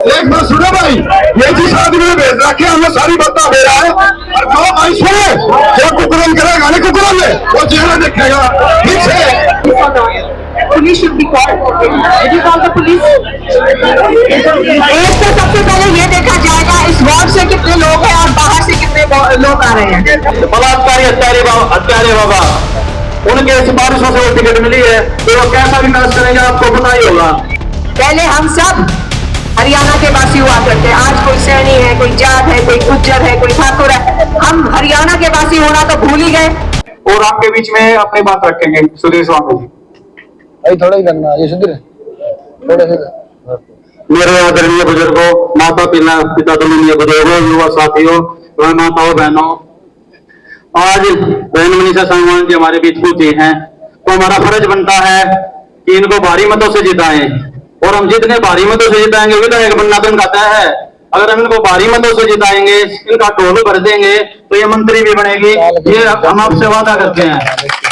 एक बात सुनो भाई, ये जिस आदमी ने भेज रखे हमें सारी बातें दे रहा है और कहो भाई सुने, जो कुकुरन करेगा नहीं कुकुरन में वो जेल देखेगा। ठीक है, police should be called. Did you call the police? एक तो सबसे पहले ये देखा जाएगा इस वार्ड से कितने लोग हैं और बाहर से कितने लोग आ रहे हैं। बलात्कारी हत्यारे बाबा उनके सिफारिशों से वो टिकट मिली है, तो वो कैसा विकास करेंगे आपको पता ही होगा। पहले हम सब हरियाणा के वासी हुआ करते हैं, आज कोई सैनी है, कोई जाट है, कोई गुज्जर है, कोई ठाकुर है, हम हरियाणा के वासी होना तो भूल ही गए। और आपके बीच में अपनी बात रखेंगे सुधीर स्वामी जी। थोड़ा ही करना ये सुधीर थोड़ा सा। मेरे आदरणीय बुजुर्गों, माता पिता तुलनीय बुजुर्गों, युवा साथियों, माताओं बहनों, आज बहन मनीषा सांगवान जी हमारे बीच पहुंचे हैं, तो हमारा फर्ज बनता है कि इनको भारी मतों से जिताएं। और हम जितने भारी मतों से जिताएंगे विधायक बनना तो इनका तय है। अगर हम इनको भारी मतों से जिताएंगे, इनका टोल भर देंगे, तो ये मंत्री भी बनेगी, ये हम आपसे वादा करते हैं।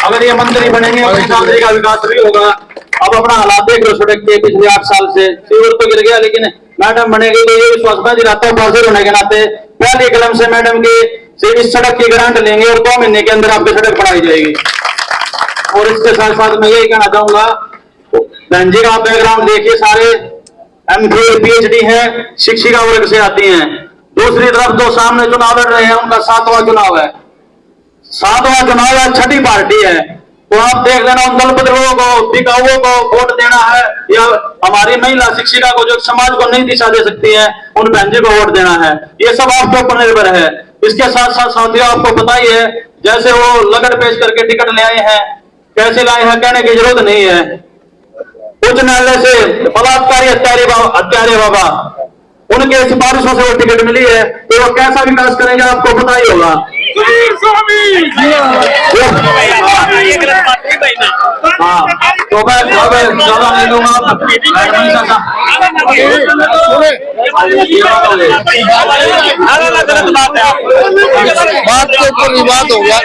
अगर ये मंत्री बनेंगे अपनी कांगड़ी का विकास भी होगा। अब अपना हालात देख लो सड़क के, पिछले 8 साल से सीवर तो गिर गया, लेकिन मैडम बनेगी तो ये विश्वास मैं दिलाता हूँ पासिर होने के नाते पहले कलम से मैडम की से इस सड़क की ग्रांट लेंगे और 2 महीने के अंदर आपकी सड़क बनाई जाएगी। और इसके साथ साथ मैं यही कहना चाहूंगा, बहन जी का बैकग्राउंड देखिए, सारे MPhil PhD है, शिक्षिका वर्ग से आती हैं। दूसरी तरफ जो सामने चुनाव लड़ रहे हैं उनका 7वां चुनाव है, 7वां चुनाव है, छठी पार्टी है। तो आप देख लेना उन दलपत्रों को, बिकाऊओं को वोट देना है या हमारी महिला शिक्षिका को जो समाज को नई दिशा दे सकती है उन बहन जी को वोट देना है। ये सब आपके ऊपर निर्भर है। इसके साथ साथ साथियों आपको पता ही है, जैसे वो लगड़ पेश करके टिकट ले आए हैं, कैसे लाए हैं कहने की जरूरत नहीं है। उच्च न्यायालय से बलात्कारी हत्यारे बाबा उनके सिफारिशों से वो टिकट मिली है, तो वो कैसा विकास करेंगे आपको पता ही होगा। हाँ, तो मैं ज्यादा नहीं दूंगा। बात के ऊपर विवाद हो गया।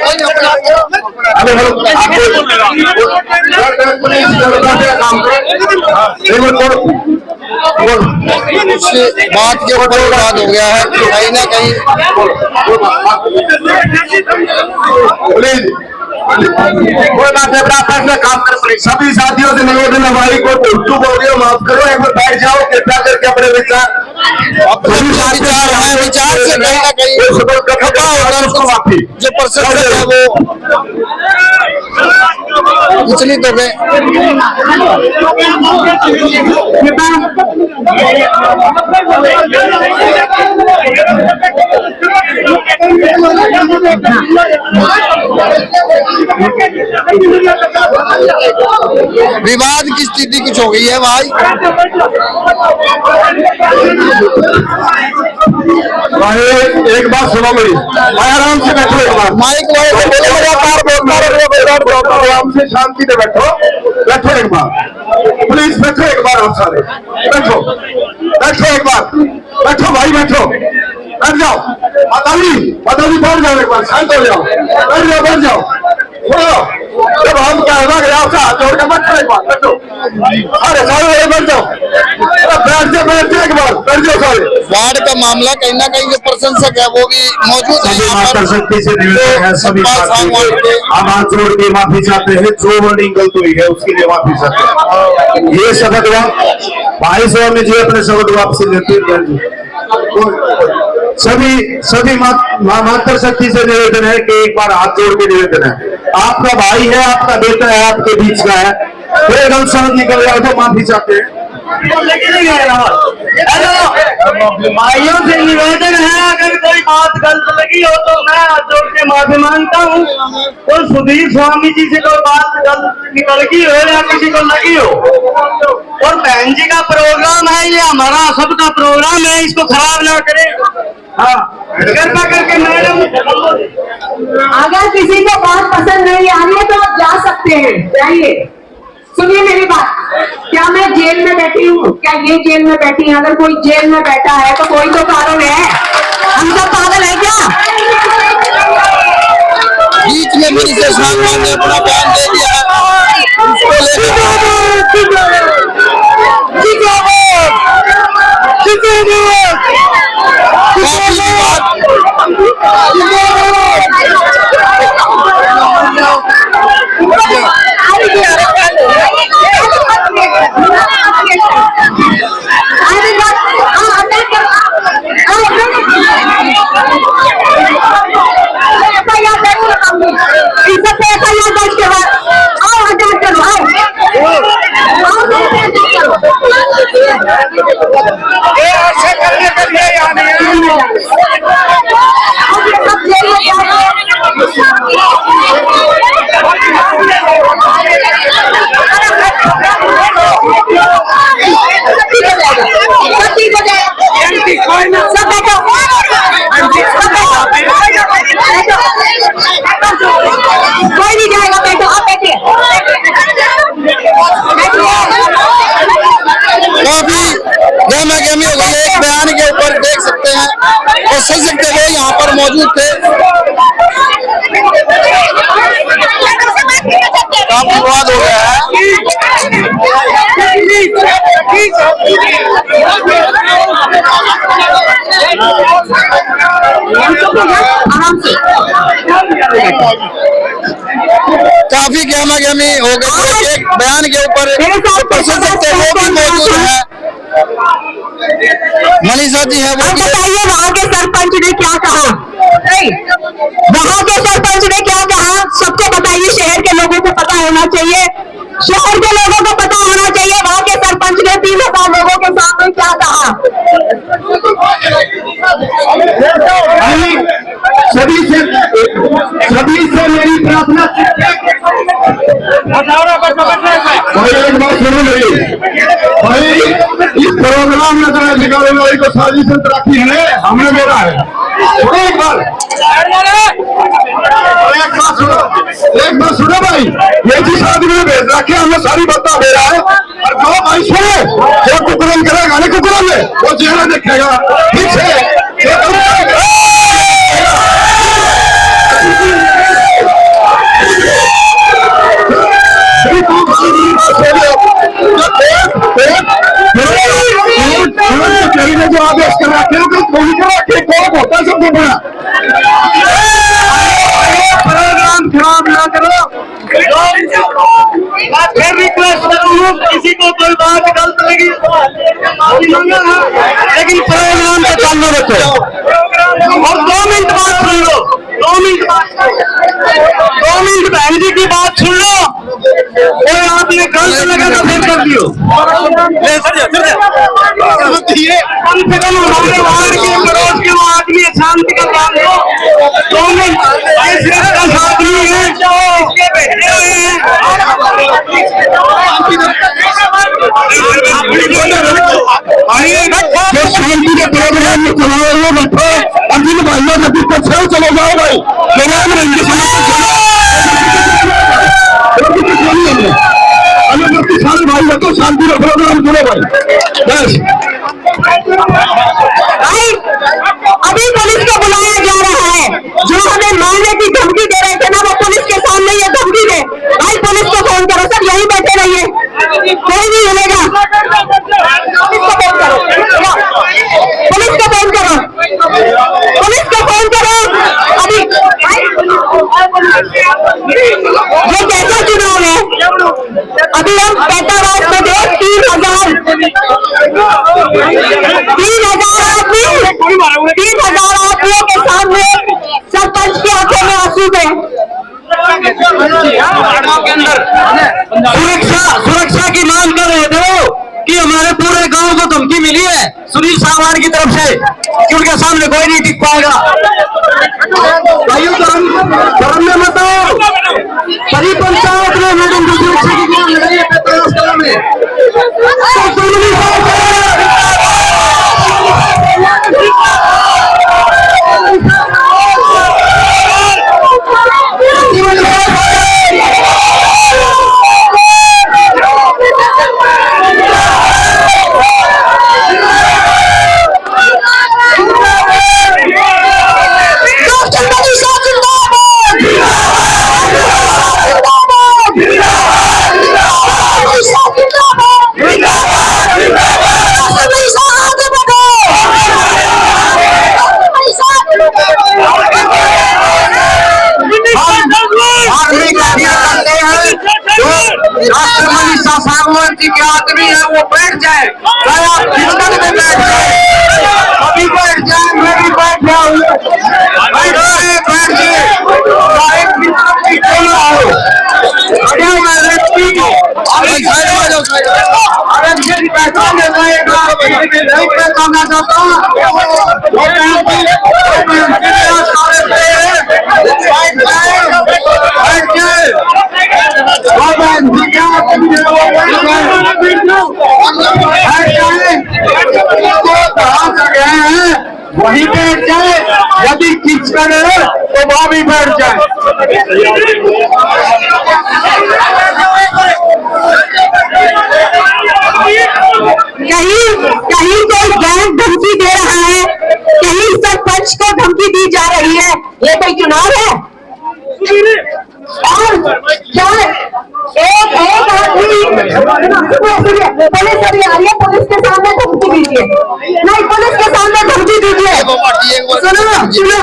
बात के ऊपर विवाद हो गया है कहीं ना कहीं। कोई बात नहीं, अपना फैसला काम कर। सभी साथियों से निवेदन है भाई, को चुप हो गया माफ करो, एक बार बैठ जाओ कृपया करके अपने विचार विचार से कहीं ना कहीं जो पर्सन है वो विचलित हो गए। विवाद की स्थिति कुछ हो गई है भाई। एक बात सुनो मेरी, आराम से बैठो, एक बार माइक आराम से शांति से बैठो एक बार, प्लीज बैठो एक बार, आप सारे बैठो एक बार, बैठो भाई बैठ जाओ। माताजी बैठ जाओ, एक बार शांत हो जाओ, बैठ जाओ। जब हम कहना गया आपसे हाथ जोड़ के बैठो एक बार, बैठो। अरे सारे बैठ जाओ, बैठ जाओ एक बार, बैठ जाओ सारे। वार्ड का मामला कहीं ना कहीं जो प्रशंसक है वो भी मौजूद है। शक्ति से निवेदन है सभी हम हाथ जोड़ के माफी चाहते हैं, जो वर्डिंग गलत हुई है उसके लिए माफी चाहते हैं। ये शब्द भाई स्वामी जी अपने शब्द वापसी लेते हैं। सभी मातृ शक्ति से निवेदन है कि एक बार हाथ जोड़ के निवेदन है, आपका भाई है, आपका बेटा है, आपके बीच का है, कोई गलत शब्द निकल गया तो माफी चाहते हैं। भाइयों से निवेदन है, अगर कोई बात गलत लगी हो तो मैं हाथ जोड़ के माफी मांगता हूँ। तो सुधीर स्वामी जी से कोई बात गलत निकल गई हो या किसी को लगी हो, और बहन जी का प्रोग्राम है, ये हमारा सबका प्रोग्राम है, इसको खराब ना करें। हाँ, कृपा करके मैडम, अगर किसी को बात पसंद नहीं आ रही है तो आप जा सकते हैं, जाइए। सुनिए मेरी बात, क्या मैं जेल में बैठी हूँ? क्या ये जेल में बैठी है? अगर कोई जेल में बैठा है तो कोई तो कारण है, हम सब पागल है क्या? बीच में मनीषा सांगवान ने अपना बयान दे दिया है, उसको लेकर कोई नहीं जाएगा, बैठो आप बैठिए। काफी गहमा गहमी हो गई है। एक बयान के ऊपर देख सकते हैं और सुन सकते हुए यहाँ पर मौजूद थे। काफी विवाद हो गया है। काफी गहमा गहमी हो गई है। एक बयान के ऊपर सुन सकते हुए भी मौजूद है। मनीषा जी है वो। बताइए वहाँ के सरपंच ने क्या कहा? वहाँ के सरपंच ने क्या कहा? सबको बताइए, शहर के लोगों को पता होना चाहिए, शहर के लोगों को पता होना चाहिए वहाँ के सरपंच ने 3,000 लोगों के सामने क्या कहा। सभी से मेरी प्रार्थना, भाई एक बात सुनो मेरी भाई, इस प्रोग्राम में जरा निकालने वाली को साजिश रखी है, हमने बोला है। एक बात सुनो भाई, ये जिस आदमी ने भेज रखे हमें सारी बातें दे रहा है, और जो भाई सुने जो कुकुरम करेगा नहीं कुकुरम में वो चेहरा देखेगा, ठीक है? जो आदेश कर रखे हो कोई करा के कौन होता है सबको बड़ा प्रोग्राम खराब ना करो। फिर रिक्वेस्ट करूँ किसी को कोई बात गलत लगी लेकिन प्रोग्राम को चालू रखो और 2 मिनट बात सुन लो। 2 मिनट बहन जी की बात सुन लो और आपने गलत लगा तो फिर कर दियो। कम से कम हमारे वार्ड के पड़ोस के आदमी शांति का काम लो। 2 मिनट 10 आदमी है इसके बैठे हुए हैं। शांति के प्रोग्राम में चलाओ हुए बैठो, अंतिम भाइयों जब पीछे चले जाओ भाई प्रोग्राम सारे भाई बैठो, शांति का प्रोग्राम करो भाई बस। भाई अभी पुलिस को बुलाया जा रहा है, जो हमें मारने की धमकी दे रहे थे ना वो पुलिस के सामने ये धमकी दे। भाई पुलिस को फोन करो, सब यहीं बैठे रहिए, कोई नहीं मिलेगा। पुलिस को फोन करो, पुलिस को फोन करो, पुलिस को फोन करो अभी। ये कैसा चुनाव है? अभी हम पैतावाद में थे 3,000 आदमियों के सामने सरपंच की आंखों में आंसू थे। सुरक्षा की मांग कर रहे थे वो कि हमारे पूरे गांव को धमकी मिली है सुनील सावंत की तरफ से कि उनके सामने कोई नहीं टिक पाएगा। भाइयों सामने मत आओ, सभी पंचायत में मैडम सुरक्षा की मांग लड़ाई है में जिंदाबाद के आदमी है वो बैठ जाए, चाहे आप खिड़की में बैठ जाए, अभी बैठ जाए, मैं भी बैठ जाऊँ, बैठ जाए, चाहे खिड़की क्यों ना हो, अरे मैं व्यक्ति अरे मेरी पहचान नहीं पहचाना जाता, वहीं बैठ जाए, यदि किस करे तो वहां भी बैठ जाए। कहीं कोई गैंग धमकी दे रहा है, कहीं सरपंच को धमकी दी जा रही है, ये कोई चुनाव है? और क्या एक आदमी पुलिस अभी आ रही है, पुलिस के सामने धमकी दीजिए, नहीं पुलिस के सामने धमकी दीजिए, सुनो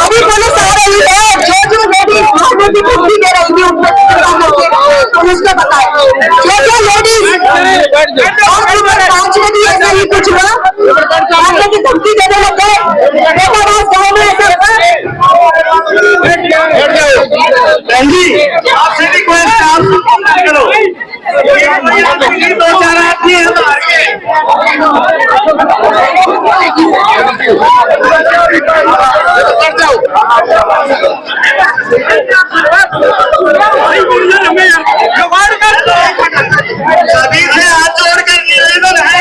अभी पुलिस आ रही है, जो लेडीज मारने की धमकी दे रही थी पुलिस को बताए, जो लेडीज 5 में भी ऐसा ही कुछ हुआ, मारने की धमकी देने लग गए, गाँव में ऐसा आपसे भी कोई करो, 2-4 आदमी सभी से हाथ जोड़ कर निवेदन है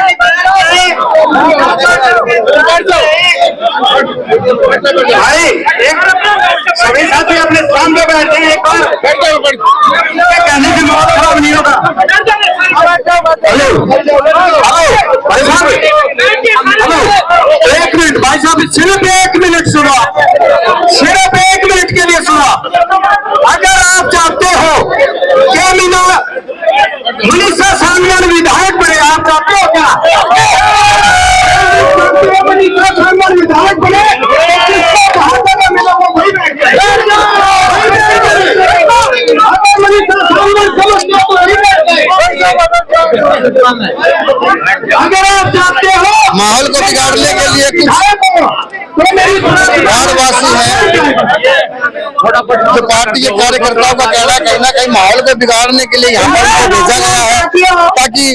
भाई, एक सभी साथी अपने स्थान पे बैठे हैं, एक बार कहने से माहौल खराब नहीं होगा। हेलो भाई साहब, हेलो 1 मिनट भाई साहब, सिर्फ 1 मिनट सुनो, सिर्फ 1 मिनट के लिए सुनो। अगर आप चाहते हो कि मनीषा सांगवान विधायक बने, आप चाहते हो क्या मनीषा सांगवान विधायक बने? अगर आप चाहते हो माहौल को बिगाड़ने के लिए कुछ वार्डवासी हैं जो पार्टी के कार्यकर्ताओं का कहना कहीं ना कहीं माहौल को बिगाड़ने के लिए यहाँ पर भेजा गया है, ताकि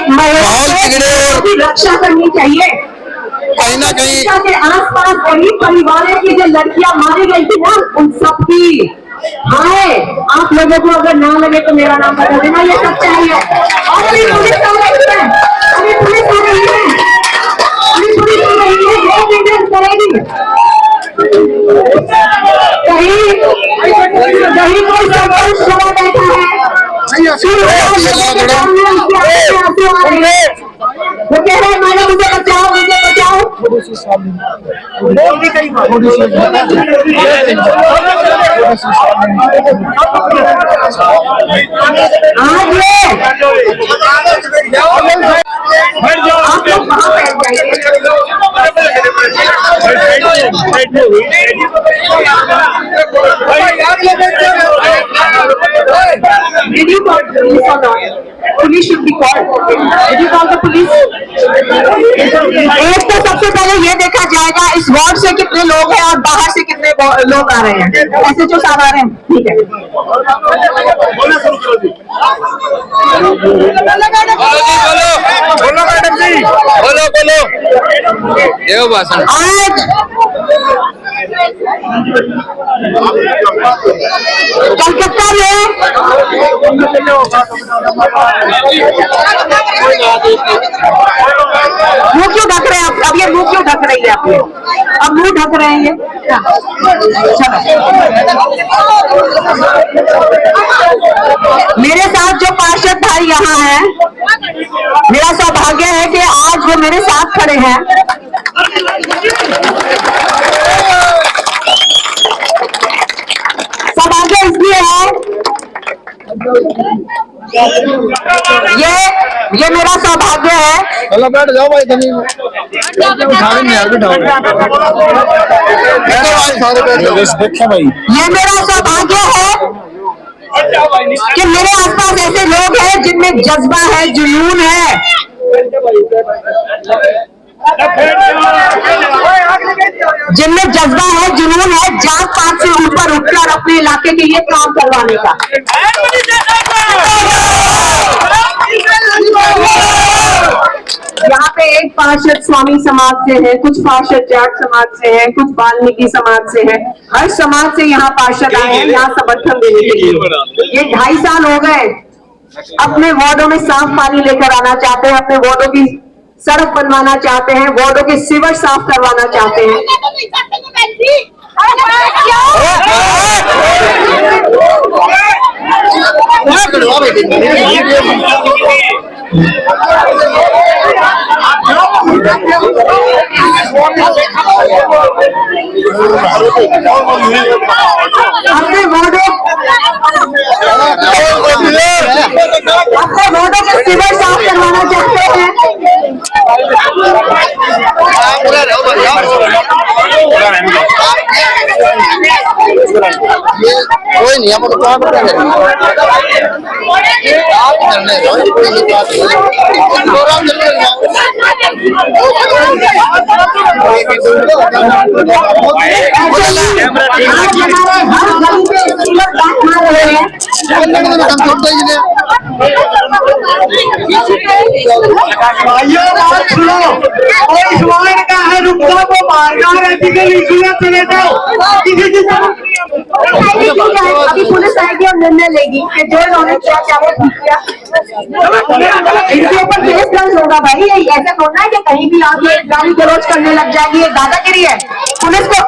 माहौल बिगड़े और रक्षा करनी चाहिए। कहीं ना कहीं के आसपास गरीब परिवारों की जो लड़कियां मारी गई थी ना, उन सबकी हाय, आप लोगों को अगर ना लगे तो मेरा नाम बता देना, ये सच्चाई है। और अभी पुलिस आ रही है, अभी पुलिस आ रही है, अभी पुलिस आ रही है, वो वीडियो करेगी। कहीं कोई सरपंच खड़ा बैठा है, वो कह रहे हैं मैडम मुझे बचाओ, मुझे बचाओ। आज आप लोग कहाँ बैठ Did you call the police or not? Police should be called. Did you call the police? एक तो सबसे पहले ये देखा जाएगा इस वार्ड से कितने लोग हैं और बाहर से कितने लोग आ रहे हैं, ऐसे जो साथ आ रहे हैं, ठीक है। बोलो मैडम जी, बोलो देव भाषण आज कलकत्ता में मुंह क्यों ढक रहे हैं आप? अब ये मुंह क्यों ढक रही है आपने? अब मुंह ढक रहे हैं ये? मेरे साथ जो पार्षद भाई यहाँ हैं, मेरा सौभाग्य है कि आज वो मेरे साथ खड़े हैं। सौभाग्य इसलिए है, ये मेरा सौभाग्य है। चलो बैठ जाओ भाई। ये मेरा सौभाग्य है कि मेरे आसपास ऐसे लोग हैं जिनमें जज्बा है, जुनून है, जिनमें जज्बा है, जुनून है, जात पात से ऊपर उठकर अपने इलाके के लिए काम करवाने का। यहाँ पे एक पार्षद स्वामी समाज से है, कुछ पार्षद जाट समाज से है, कुछ वाल्मीकि समाज से है। हर समाज से यहाँ पार्षद आए हैं यहाँ समर्थन देने के लिए। ये 2.5 साल हो गए, अपने वार्डों में साफ पानी लेकर आना चाहते हैं, अपने वार्डों की सड़क बनवाना चाहते हैं, वार्डों के सीवर साफ करवाना चाहते हैं। अपने वार्डों के सीवर साफ करवाना चाहते हैं। कोई नहीं, हम अभी पुलिस आएगी और निर्णय लेगी कि जो इन्होंने किया क्या वो ठीक किया। इनके ऊपर केस दर्ज होगा भाई। ऐसा थोड़ा है कि कहीं भी आप गाली गलौज करने लग जाएगी, ये दादागिरी है। पुलिस को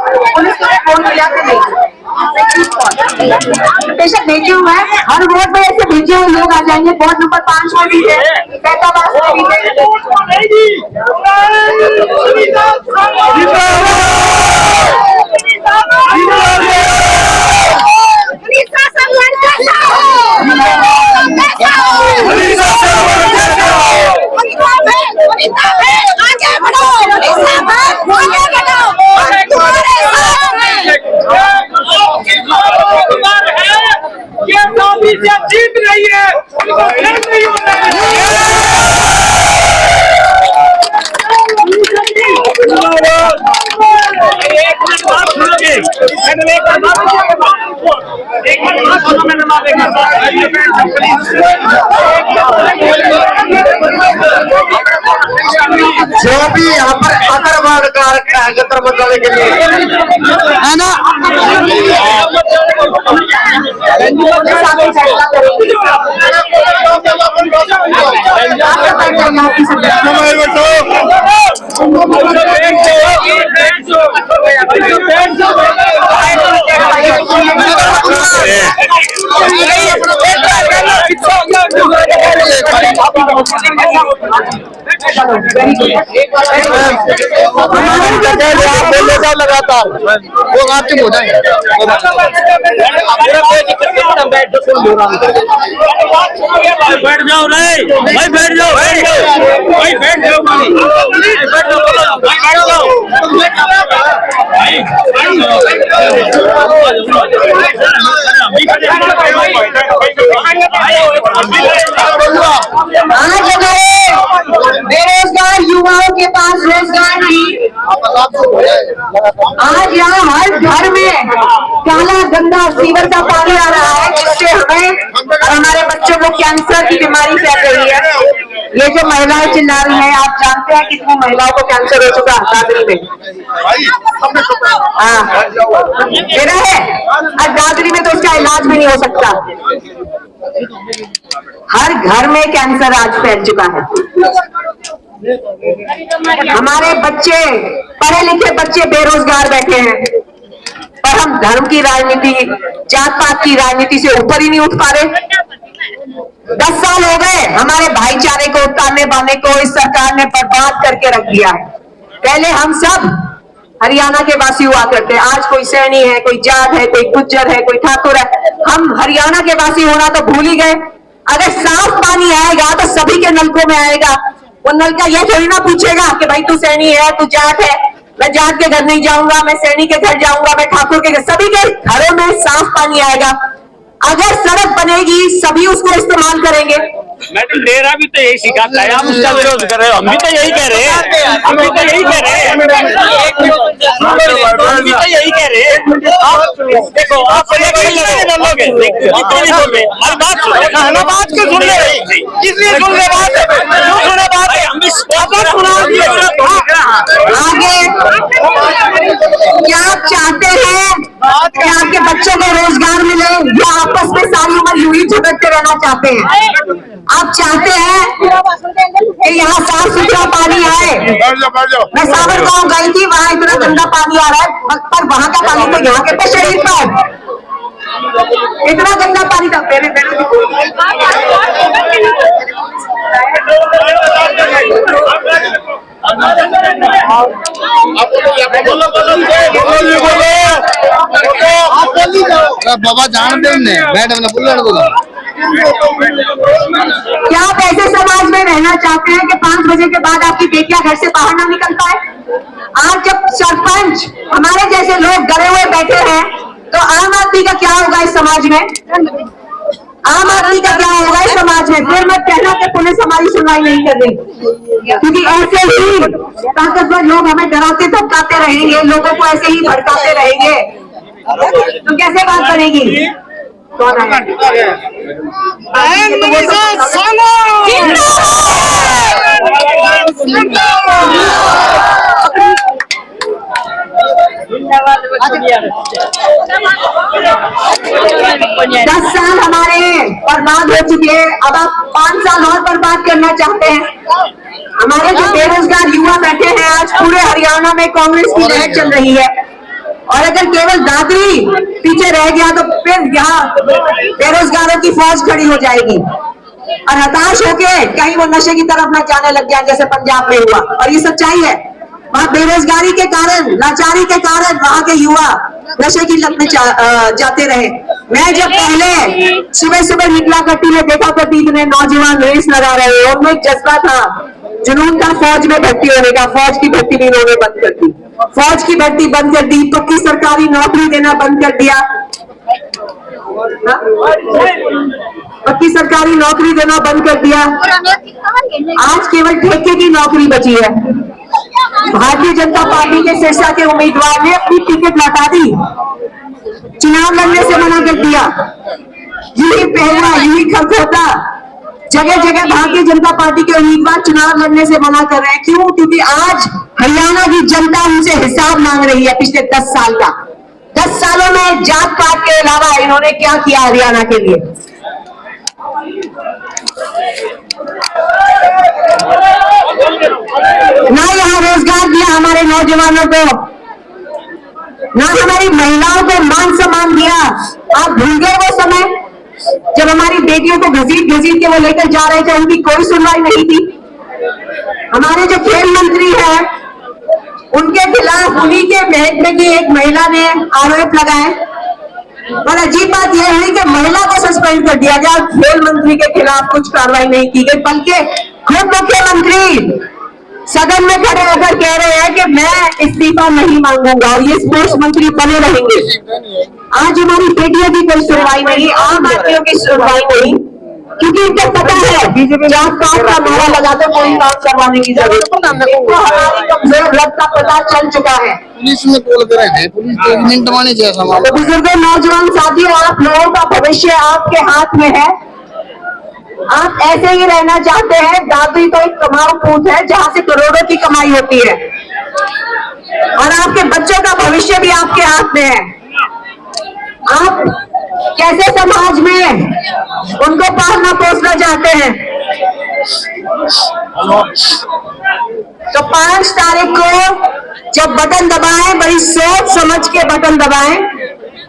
फोन किया कि नहीं, बेशक भेजे हुए हैं, हर वोट में ऐसे भेजे हुए लोग आ जाएंगे। वार्ड नंबर 5 में भी है, फैताबाद में भी है। जीत रही है, जो भी यहाँ पर अग्रवाद का रखा है गतर बचाने के लिए, है ना? लगातार वो आपके हो जाएंगे। बैठ जाओ नहीं भाई, बैठ जाओ भाई, बैठ जाओ भाई, बैठ जाओ बेरोजगार युवाओं के पास रोजगार नहीं। आज यहाँ हर घर में काला गंदा सीवर का पानी आ रहा है, जिससे हमें और हमारे बच्चों को कैंसर की बीमारी फैल रही है। ये जो महिलाएं चिल्ला रही हैं, आप जानते हैं कितनी महिलाओं को कैंसर हो चुका है दादरी में? हाँ, मेरा है। आज दादरी में तो उसका इलाज भी नहीं हो सकता। हर घर में कैंसर आज फैल चुका है। हमारे बच्चे, पढ़े लिखे बच्चे बेरोजगार बैठे हैं, पर हम धर्म की राजनीति, जात पात की राजनीति से ऊपर ही नहीं उठ पा रहे। 10 साल हो गए हमारे भाईचारे को, ताने बाने को इस सरकार ने बर्बाद करके रख दिया है। पहले हम सब हरियाणा के वासी हुआ करते हैं, आज कोई सैनी है, कोई जाट है, कोई गुज्जर है, कोई ठाकुर है। हम हरियाणा के वासी होना तो भूल ही गए। अगर साफ पानी आएगा तो सभी के नलकों में आएगा। वो नलका ये थोड़ी ना पूछेगा कि भाई तू सैनी है, तू जाट है। मैं जाट के घर नहीं जाऊंगा, मैं सैनी के घर जाऊंगा, मैं ठाकुर के घर, सभी के घरों में साफ पानी आएगा। अगर सड़क बनेगी सभी उसको इस्तेमाल करेंगे। मैडम मेरा भी तो यही सिखाता है, आप उसका विरोध कर रहे हो, हम भी तो यही कह रहे हैं, हम भी तो यही कह रहे हैं, हम भी तो यही कह रहे हैं। आप देखो, आप बोलोगे हमारी बात सुनो, हम बात क्यों सुन रहे हैं, किसलिए सुन रहे बात, क्यों सुन रहे बात, हम भी आगे क्या आप चाहते हैं कि आपके बच्चों को रोजगार मिले, या आपस में सारी उम्र यूं ही झगड़ते रहना चाहते हैं? आप चाहते हैं कि यहाँ साफ सुथरा पानी आए? मैं सावरगांव गई थी, वहाँ इतना गंदा पानी आ रहा है, पर वहाँ का पानी तो यहाँ के पे शरीर पर इतना गंदा पानी था। बाबा जानते हैं मैडम ने बोला क्या आप ऐसे समाज में रहना चाहते हैं कि 5 बजे के बाद आपकी बेटियां घर से बाहर ना निकल पाए? आज जब सरपंच हमारे जैसे लोग डरे हुए बैठे हैं, तो आम आदमी का क्या होगा इस समाज में? आम आदमी का क्या होगा इस समाज में? फिर मत कहना कि पुलिस हमारी सुनवाई नहीं कर रही, क्योंकि ऐसे ही ताकतवर लोग हमें डराते धमकाते रहेंगे, लोगों को ऐसे ही भड़काते रहेंगे, तो कैसे बात करेगी? कौन है? दस साल हमारे बर्बाद हो चुके हैं, अब आप 5 साल और बर्बाद करना चाहते हैं। हमारे जो बेरोजगार युवा बैठे हैं, आज पूरे हरियाणा में कांग्रेस की लहर चल रही है, और अगर केवल दादरी पीछे रह गया तो फिर यहाँ बेरोजगारों की फौज खड़ी हो जाएगी, और हताश होके कहीं वो नशे की तरफ न जाने लग जाए जैसे पंजाब में हुआ। और ये सच्चाई है, वहाँ बेरोजगारी के कारण, लाचारी के कारण वहाँ के युवा नशे की लत में जाते रहे। मैं जब पहले सुबह सुबह निकला करती में देखा करती इतने नौजवान रेस लगा रहे, उनमें एक जज्बा था, जुनून था फौज में भर्ती होने का। फौज की भर्ती भी इन्होंने बंद कर दी, फौज की भर्ती बंद कर दी, पक्की सरकारी नौकरी देना बंद कर दिया, पक्की सरकारी नौकरी देना बंद कर दिया। आज केवल ठेके की नौकरी बची है। भारतीय जनता पार्टी के सिरसा के उम्मीदवार ने अपनी टिकट लौटा दी, चुनाव लड़ने से मना कर दिया। यही पहला, यही खरखोटा, जगह जगह भारतीय जनता पार्टी के उम्मीदवार चुनाव लड़ने से मना कर रहे हैं। क्यों? क्योंकि आज हरियाणा की जनता उनसे हिसाब मांग रही है पिछले 10 साल का। 10 सालों में जात पात के अलावा इन्होंने क्या किया हरियाणा के लिए? ना यहाँ रोजगार दिया हमारे नौजवानों को, ना हमारी महिलाओं को मान सम्मान दिया। आप भूल गए वो समय जब हमारी बेटियों को घसीट घसीट के वो लेकर जा रहे थे, उनकी कोई सुनवाई नहीं थी। हमारे जो खेल मंत्री हैं, उनके खिलाफ उन्हीं के महकमे की एक महिला ने आरोप लगाए, और अजीब बात यह है कि महिला को सस्पेंड कर दिया गया, खेल मंत्री के खिलाफ कुछ कार्रवाई नहीं की गई, बल्कि खुद मुख्यमंत्री सदन में खड़े होकर कह रहे हैं कि मैं इस्तीफा नहीं मांगूंगा और ये स्पोर्ट्स मंत्री बने रहेंगे। आज हमारी बेटियों की कोई सुनवाई नहीं, आम आदमियों की सुनवाई नहीं, क्योंकि इनको पता है जात पात का नारा लगाते कोई काम करवाने की जरूरत नहीं। हमारी कमजोर लत का पता चल चुका है। पुलिस में बोल कर रहे हैं, पुलिस ट्रीटमेंट माने जैसा। तो बुजुर्गों, नौजवान साथियों, आप लोगों का भविष्य आपके हाथ में है। आप ऐसे ही रहना चाहते हैं? दादरी तो एक कमाऊ पूत है जहां से करोड़ों की कमाई होती है, और आपके बच्चों का भविष्य भी आपके हाथ में है। आप कैसे समाज में उनको पालना पोसना चाहते हैं? तो 5 तारीख को जब बटन दबाएं, बड़ी सोच समझ के बटन दबाएं,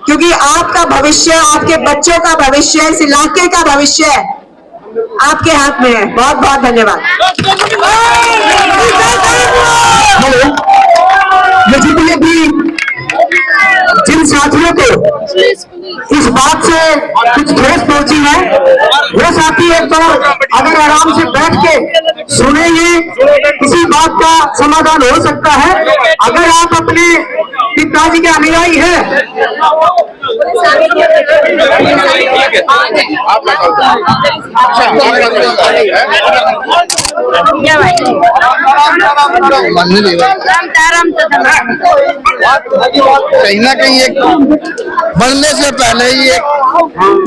क्योंकि आपका भविष्य, आपके बच्चों का भविष्य, इस इलाके का भविष्य आपके हाथ में है। बहुत बहुत धन्यवाद। मुझे भी जिन साथियों को इस बात से कुछ ठेस पहुंची है, वो साथी एक बार अगर आराम से बैठ के सुनेंगे, किसी बात का समाधान हो सकता है। अगर आप अपने पिताजी के अनुयायी हैं, कहीं ना कहीं एक बनने से पहले ही एक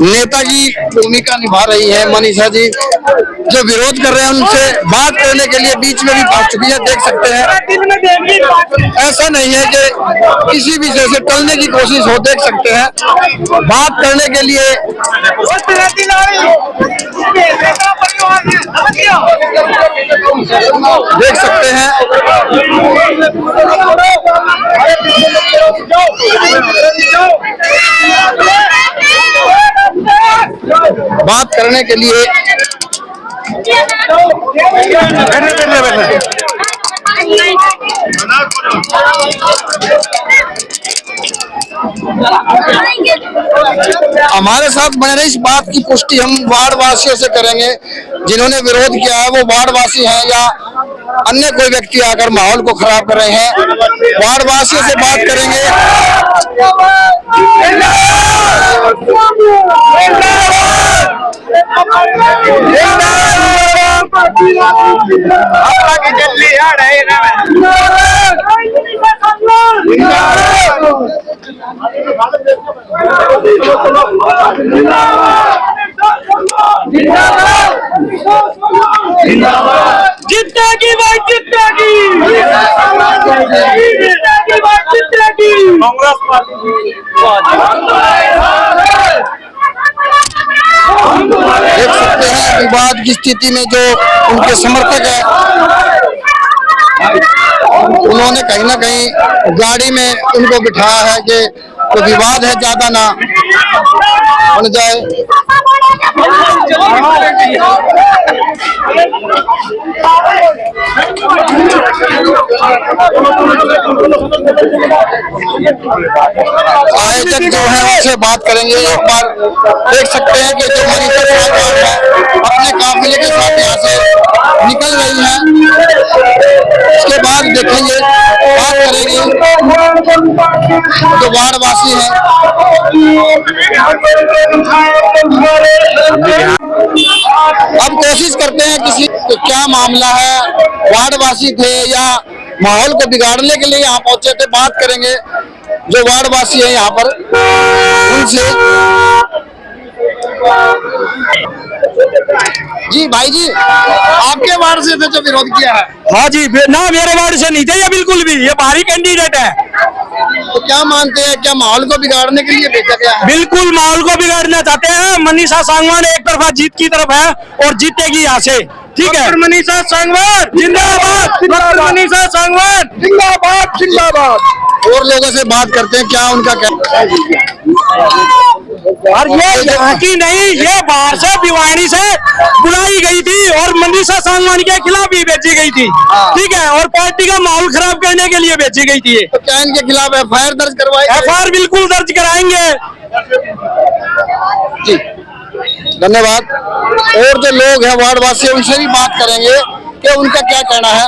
नेता की भूमिका निभा रही है मनीषा जी। जो विरोध कर रहे हैं उनसे बात करने के लिए बीच में भी भाग चुकी है, देख सकते हैं। ऐसा नहीं है कि किसी विषय से टलने की कोशिश हो, देख सकते हैं बात करने के लिए देख सकते हैं। बात करने के लिए हमारे साथ बने रहे। इस बात की पुष्टि हम वार्ड वासियों से करेंगे, जिन्होंने विरोध किया है वो वार्ड वासी हैं या अन्य कोई व्यक्ति आकर माहौल को खराब कर रहे हैं। वार्ड वासियों से बात करेंगे। जितेगी भाई, जितेगी, जितेगी भाई, जितेगी कांग्रेस पार्टी। देख सकते हैं विवाद की स्थिति में जो उनके समर्थक है, उन्होंने कहीं ना कहीं गाड़ी में उनको बिठाया है कि तो विवाद है ज्यादा ना बन जाए। आयोजक जो है उनसे बात करेंगे। एक बार देख सकते हैं कि जो मनीषा साहब है अपने काफिले के साथ यहाँ से निकल रही है। इसके बाद देखेंगे, बात करेंगे जो वार्ड वासी है। अब कोशिश करते हैं किसी तो क्या मामला है, वार्ड वासी थे या माहौल को बिगाड़ने के लिए यहाँ पहुंचे थे। बात करेंगे जो वार्ड वासी है यहाँ पर उनसे। जी भाई जी, आपके वार्ड से थे जो विरोध किया है? हाँ जी, ना मेरे वार्ड से नहीं थे ये बिल्कुल भी, ये बाहरी कैंडिडेट है। तो क्या मानते हैं, क्या माहौल को बिगाड़ने के लिए भेजा गया है? बिल्कुल माहौल को बिगाड़ना चाहते हैं। मनीषा सांगवान एक तरफा जीत की तरफ है और जीतेगी यहाँ से, ठीक है। मनीषा सांगवान जिंदाबाद, मनीषा सांगवान जिंदाबाद जिंदाबाद। और लोगों से बात करते हैं, क्या उनका क्या। और ये यहाँ की नहीं, ये बाहर से भिवाड़ी से बुलाई गई थी और मनीषा सांगवान के खिलाफ ही भेजी गई थी, ठीक है। और पार्टी का माहौल खराब करने के लिए भेजी गई थी। तो क्या इनके खिलाफ FIR दर्ज करवाई? FIR बिल्कुल दर्ज कराएंगे जी, धन्यवाद। और जो लोग हैं वार्ड वासी, उनसे भी बात करेंगे कि उनका क्या कहना है।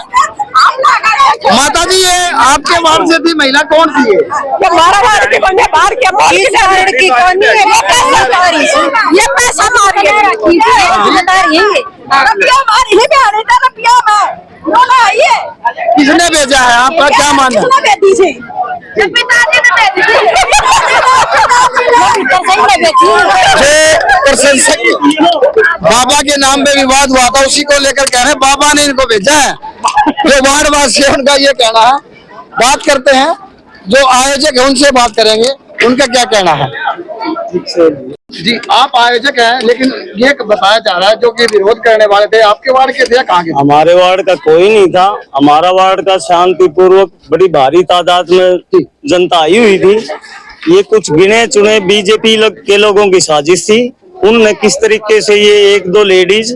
माता जी, ये आपके वार्ड से थी महिला, कौन सी है? हमारा वार्ड के बंदे बाहर के लड़की कौन है? ये पैसा मारी है, जिम्मेदारी है। रुपया मारी है, रुपया में किसने भेजा है, आपका क्या मानना है? प्रशंसक बाबा के नाम पे विवाद हुआ था, उसी को लेकर कह रहे हैं बाबा ने इनको भेजा है। जो वार्ड वासी है उनका ये कहना है। बात करते हैं जो आयोजक है उनसे बात करेंगे, उनका क्या कहना है। जी, आप आयोजक हैं, लेकिन ये बताया जा रहा है जो कि विरोध करने वाले थे आपके वार्ड के थे या कहाँ के? हमारे वार्ड का कोई नहीं था। हमारा वार्ड का शांतिपूर्वक बड़ी भारी तादाद में जनता आई हुई थी। ये कुछ गिने चुने बीजेपी के लोगों की साजिश थी। उनने किस तरीके से ये 1-2 लेडीज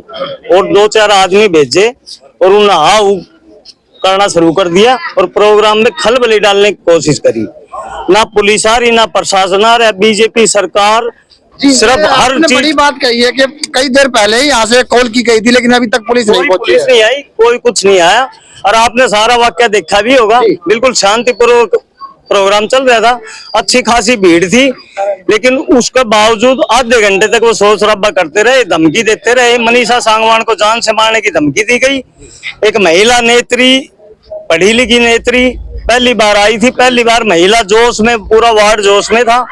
और 2-4 आदमी भेजे और उन्हें हाउ करना शुरू कर दिया और प्रोग्राम में खलबली डालने की कोशिश करी। ना पुलिस आ रही, ना प्रशासन आ रहा है। बीजेपी सरकार सिर्फ हर आपने चीज, बड़ी बात कही है कि कई देर पहले ही यहाँ से कॉल की गई थी, लेकिन अभी तक पुलिस नहीं कोई पहुंची पुलिस है। नहीं आई, कोई कुछ नहीं आया। और आपने सारा वाक्य देखा भी होगा, बिल्कुल शांतिपूर्वक प्रोग्राम चल रहा था, अच्छी खासी भीड़ थी, लेकिन उसके बावजूद आधे घंटे तक वो शोर शराबा करते रहे, धमकी देते रहे। मनीषा सांगवान को जान से मारने की धमकी दी गई। एक महिला नेत्री, पढ़ी लिखी नेत्री, पहली बार आई थी, पहली बार महिला जोश में, पूरा वार्ड जोश में था।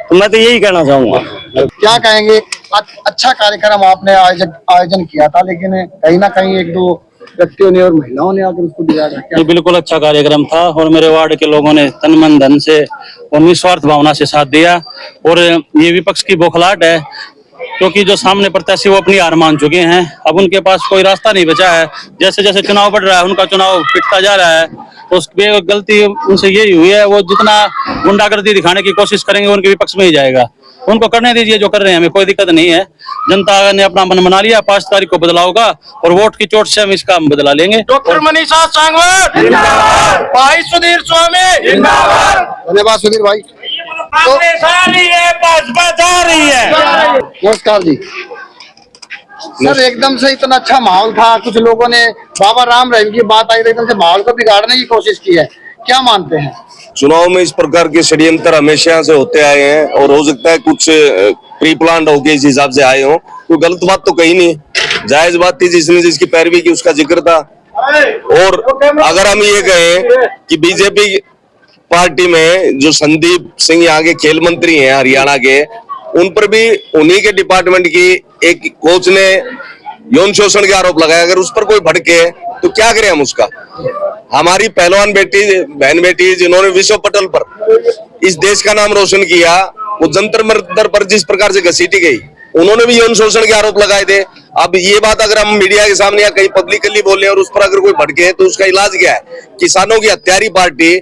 तो मैं तो यही कहना चाहूंगा। क्या कहेंगे, अच्छा कार्यक्रम आपने आयोजन किया था, लेकिन कहीं ना कहीं एक दो व्यक्तियों ने और महिलाओं ने आकर उसको बिगाड़ा। ये बिल्कुल अच्छा कार्यक्रम था और मेरे वार्ड के लोगों ने तन मन धन से और निस्वार्थ भावना से साथ दिया। और ये विपक्ष की बौखलाहट है, क्योंकि जो सामने प्रत्याशी वो अपनी हार मान चुके हैं। अब उनके पास कोई रास्ता नहीं बचा है। जैसे जैसे चुनाव बढ़ रहा है, उनका चुनाव पिटता जा रहा है। तो उसकी गलती उनसे यही हुई है, वो जितना गुंडागर्दी दिखाने की कोशिश करेंगे उनके विपक्ष में ही जाएगा। उनको करने दीजिए जो कर रहे हैं, हमें कोई दिक्कत नहीं है। जनता ने अपना मन बना लिया, 5 तारीख को बदलाव होगा और वोट की चोट से हम इसका बदला लेंगे। डॉक्टर मनीषा सांगवान जिंदाबाद, भाई सुधीर स्वामी जिंदाबाद। धन्यवाद सुधीर भाई। कांग्रेस आ रही है, भाजपा जा रही है। नमस्कार जी। सर, एकदम से इतना अच्छा माहौल था, कुछ लोगों ने बाबा राम रहीम की बात आई तो एकदम से माहौल को बिगाड़ने की कोशिश की है, क्या मानते हैं? चुनाव में इस प्रकार के षड्यंत्र हमेशा से होते आए हैं और हो सकता है कुछ प्री प्लान होके इस हिसाब से आए हों। कोई गलत बात तो कही नहीं, जायज बात थी, जिसने जिसकी पैरवी की उसका जिक्र था। और अगर हम ये कहें कि बीजेपी पार्टी में जो संदीप सिंह यहाँ के खेल मंत्री हैं हरियाणा के, उन पर भी उन्हीं के डिपार्टमेंट की एक कोच ने यौन शोषण के आरोप लगाया। अगर उस पर कोई भड़के तो क्या करें हम उसका? हमारी पहलवान बेटी, बहन बेटी, जिन्होंने विश्व पटल पर इस देश का नाम रोशन किया, वो जंतर मंतर पर जिस प्रकार से घसीटी गई, उन्होंने भी यौन शोषण के आरोप लगाए थे। अब ये बात अगर हम मीडिया के सामने या कहीं पब्लिकली बोले और उस पर अगर कोई भड़के तो उसका इलाज क्या है? किसानों की हत्यारी पार्टी,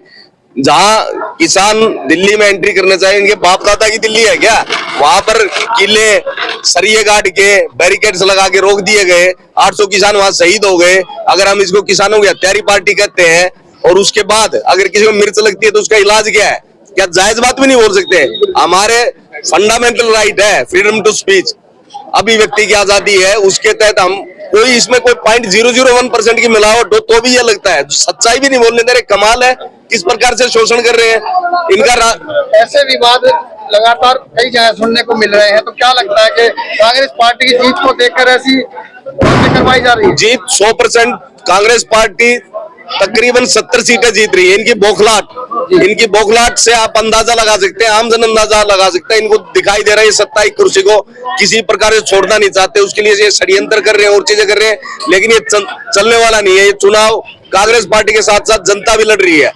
जहां किसान दिल्ली में एंट्री करना चाहिए, इनके बाप दादा की दिल्ली है क्या? वहां पर किले सरिये गाड़ के बैरिकेड्स लगा के रोक दिए गए, 800 किसान वहां शहीद हो गए। अगर हम इसको किसानों की हत्यारी पार्टी कहते हैं और उसके बाद अगर किसी को मिर्च लगती है तो उसका इलाज क्या है? क्या जायज बात भी नहीं बोल सकते? हमारे फंडामेंटल राइट है फ्रीडम टू स्पीच, अभिव्यक्ति की आजादी है, उसके तहत हम कोई इसमें कोई 0.001% की मिलावट हो तो भी ये लगता है, सच्चाई भी नहीं बोलने दे रहे। कमाल है, किस प्रकार से शोषण कर रहे हैं इनका। ऐसे विवाद लगातार कई जगह सुनने को मिल रहे हैं, तो क्या लगता है कि कांग्रेस पार्टी की जीत को देखकर ऐसी बातें करवाई जा रही है? जीत 100% कांग्रेस पार्टी तकरीबन 70 सीटें जीत रही है। इनकी बौखलाहट से आप अंदाजा लगा सकते हैं, आम जन अंदाजा लगा सकते हैं। इनको दिखाई दे रहा है 27 कुर्सी को किसी प्रकार से छोड़ना नहीं चाहते, उसके लिए ये षड्यंत्र कर रहे हैं और चीजें कर रहे हैं, लेकिन ये चलने वाला नहीं है। ये चुनाव कांग्रेस पार्टी के साथ साथ जनता भी लड़ रही है,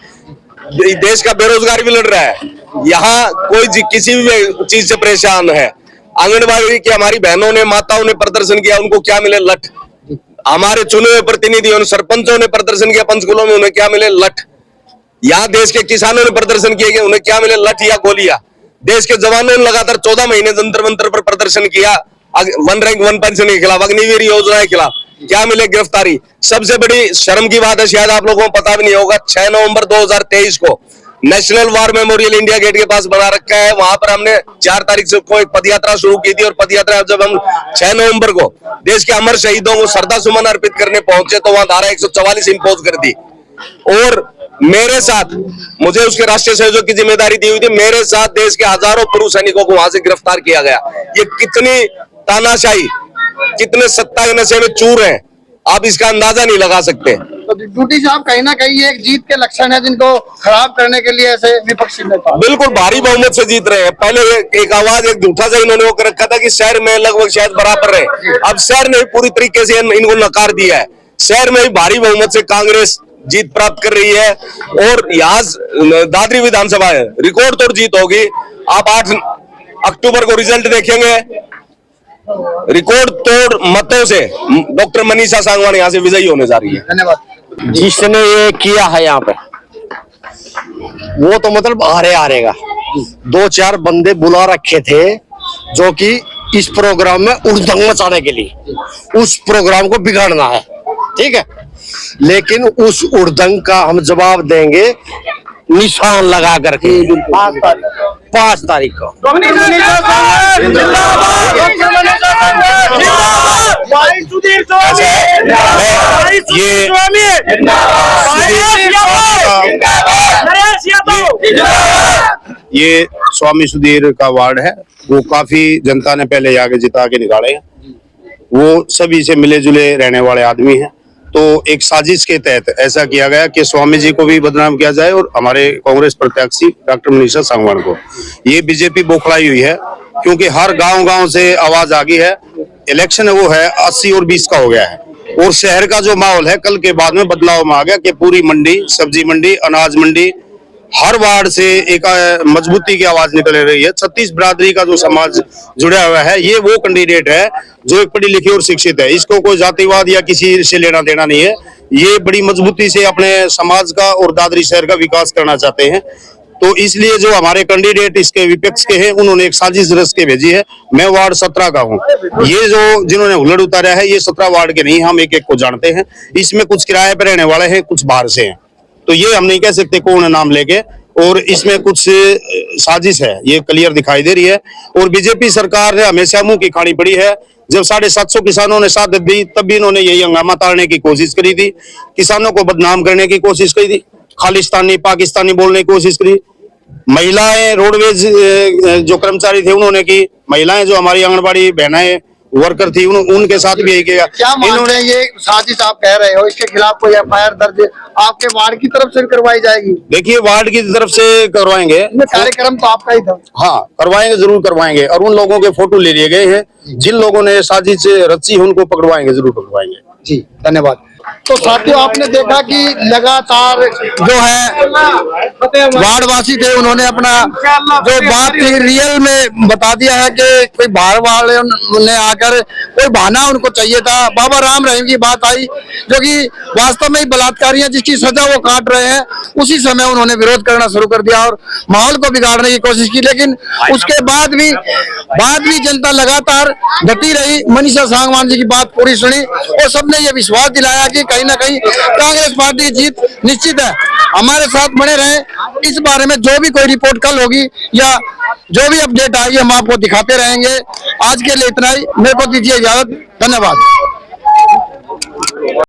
देश का बेरोजगार भी लड़ रहा है। यहाँ कोई किसी भी चीज से परेशान है। आंगनबाड़ी की हमारी बहनों ने, माताओं ने प्रदर्शन किया, उनको क्या मिले? लठ। हमारे चुने हुए प्रतिनिधियों ने, सरपंचों ने प्रदर्शन किया पंचकुलों में, उन्हें क्या मिले? लठ। यहाँ देश के किसानों ने प्रदर्शन किए, उन्हें क्या मिले? लठ या गोलियां। देश के जवानों ने लगातार 14 महीने जंतर मंतर पर प्रदर्शन किया, 1 रैंक 1 पेंशन के खिलाफ, अग्निवीर योजना के खिलाफ, क्या मिले? गिरफ्तारी। सबसे बड़ी शर्म की बात है, शायद आप लोगों को पता भी नहीं होगा, 6 नवंबर 2023 को national war memorial India Gate के पास बना रखा है, वहां पर हमने 4 तारीख से कोई पदयात्रा शुरू की थी। और पदयात्रा जब हम 6 नवंबर को देश के अमर शहीदों को श्रद्धा सुमन अर्पित करने पहुंचे तो वहां धारा 144 इंपोज कर दी। और मेरे साथ, मुझे उसके राष्ट्रीय सहयोग की जिम्मेदारी दी हुई थी, मेरे साथ देश के हजारों पूर्व सैनिकों को वहां से गिरफ्तार किया गया। ये कितनी तानाशाही, कितने सत्ता के नशे में चूर हैं, आप इसका अंदाजा नहीं लगा सकते। तो ड्यूटी साहब, कहीं ना कहीं एक जीत के लक्षण है जिनको खराब करने के लिए ऐसे विपक्षी नेता बिल्कुल भारी बहुमत से जीत रहे हैं। पहले एक आवाज, एक झूठा सा इन्होंने वो कर रखा था कि शहर में लगभग शायद बराबर रहे, अब शहर ने पूरी तरीके से इनको नकार दिया है। शहर में भारी बहुमत से कांग्रेस जीत प्राप्त कर रही है और यहाँ दादरी विधानसभा है, रिकॉर्ड तोड़ जीत होगी। आप 8 अक्टूबर को रिजल्ट देखेंगे, रिकॉर्ड तोड़ मतों से डॉक्टर मनीषा सांगवान यहाँ से विजयी होने जा रही है। धन्यवाद। जिसने ये किया है यहाँ पे, वो तो मतलब हारेगा। 2-4 बंदे बुला रखे थे जो कि इस प्रोग्राम में उड़दंग मचाने के लिए, उस प्रोग्राम को बिगाड़ना है, ठीक है। लेकिन उस उड़दंग का हम जवाब देंगे निशान लगा करके 5 तारीख को ये स्वामी सुधीर का वार्ड है। वो काफी जनता ने पहले आगे जिता के निकाले हैं। वो सभी से मिले जुले रहने वाले आदमी हैं। तो एक साजिश के तहत ऐसा किया गया कि स्वामी जी को भी बदनाम किया जाए और हमारे कांग्रेस प्रत्याशी डॉक्टर मनीषा सांगवान को। ये बीजेपी बौखलाई हुई है, क्योंकि हर गांव से आवाज आ गई है। इलेक्शन वो है 80 और 20 का हो गया है, और शहर का जो माहौल है कल के बाद में बदलाव में आ गया कि पूरी मंडी, सब्जी मंडी, अनाज मंडी, हर वार्ड से एक मजबूती की आवाज निकल रही है। 36 बिरादरी का जो समाज जुड़ा हुआ है, ये वो कैंडिडेट है जो एक पढ़ी लिखी और शिक्षित है। इसको कोई जातिवाद या किसी से लेना देना नहीं है। ये बड़ी मजबूती से अपने समाज का और दादरी शहर का विकास करना चाहते हैं। तो इसलिए जो हमारे कैंडिडेट इसके विपक्ष के हैं, उन्होंने एक साजिश रच के भेजी है। मैं वार्ड 17 का हूँ। ये जो जिन्होंने हुल्लड़ उतारा है, ये 17 वार्ड के नहीं, हम एक एक को जानते हैं। इसमें कुछ किराए पर रहने वाले हैं, कुछ बाहर से हैं। तो ये हम नहीं कह सकते कौन नाम लेके, और इसमें कुछ साजिश है, ये क्लियर दिखाई दे रही है। और बीजेपी सरकार ने हमेशा मुंह की खानी पड़ी है। जब 750 किसानों ने साथ दी, तब भी इन्होंने यही हंगामा ताड़ने की कोशिश करी थी, किसानों को बदनाम करने की कोशिश करी थी, खालिस्तानी पाकिस्तानी बोलने की कोशिश करी। महिलाएं रोडवेज जो कर्मचारी थे उन्होंने की, महिलाएं जो हमारी आंगनबाड़ी बहनें वर्कर थी उनके साथ भी यही किया। क्या इन्होंने ये साजिश आप कह रहे हो, इसके खिलाफ कोई एफआईआर दर्ज आपके वार्ड की तरफ से करवाई जाएगी? देखिए, वार्ड की तरफ से करवाएंगे, कार्यक्रम तो आपका ही था। हाँ, करवाएंगे, जरूर करवाएंगे। और उन लोगों के फोटो ले लिए गए हैं जिन लोगों ने साजिश रची, उनको पकड़वाएंगे, जरूर पकड़वाएंगे। जी, धन्यवाद। तो साथियों, आपने देखा कि लगातार जो है वार्डवासी थे, उन्होंने अपना जो बात थी रियल में बता दिया है कि कोई बाहर वाले ने आकर कोई बहाना उनको चाहिए था। बाबा राम रहीम की बात आई, जो कि वास्तव में ही बलात्कारी हैं, जिसकी सजा वो काट रहे हैं। उसी समय उन्होंने विरोध करना शुरू कर दिया और माहौल को बिगाड़ने की कोशिश की। लेकिन उसके बाद भी जनता लगातार डटी रही। मनीषा सांगवान जी की बात पूरी सुनी और सबने ये विश्वास दिलाया कि कहीं ना कहीं कांग्रेस पार्टी की जीत निश्चित है। हमारे साथ बने रहें। इस बारे में जो भी कोई रिपोर्ट कल होगी या जो भी अपडेट आएगी, हम आपको दिखाते रहेंगे। आज के लिए इतना ही। मेरे को दीजिए इजाजत। धन्यवाद।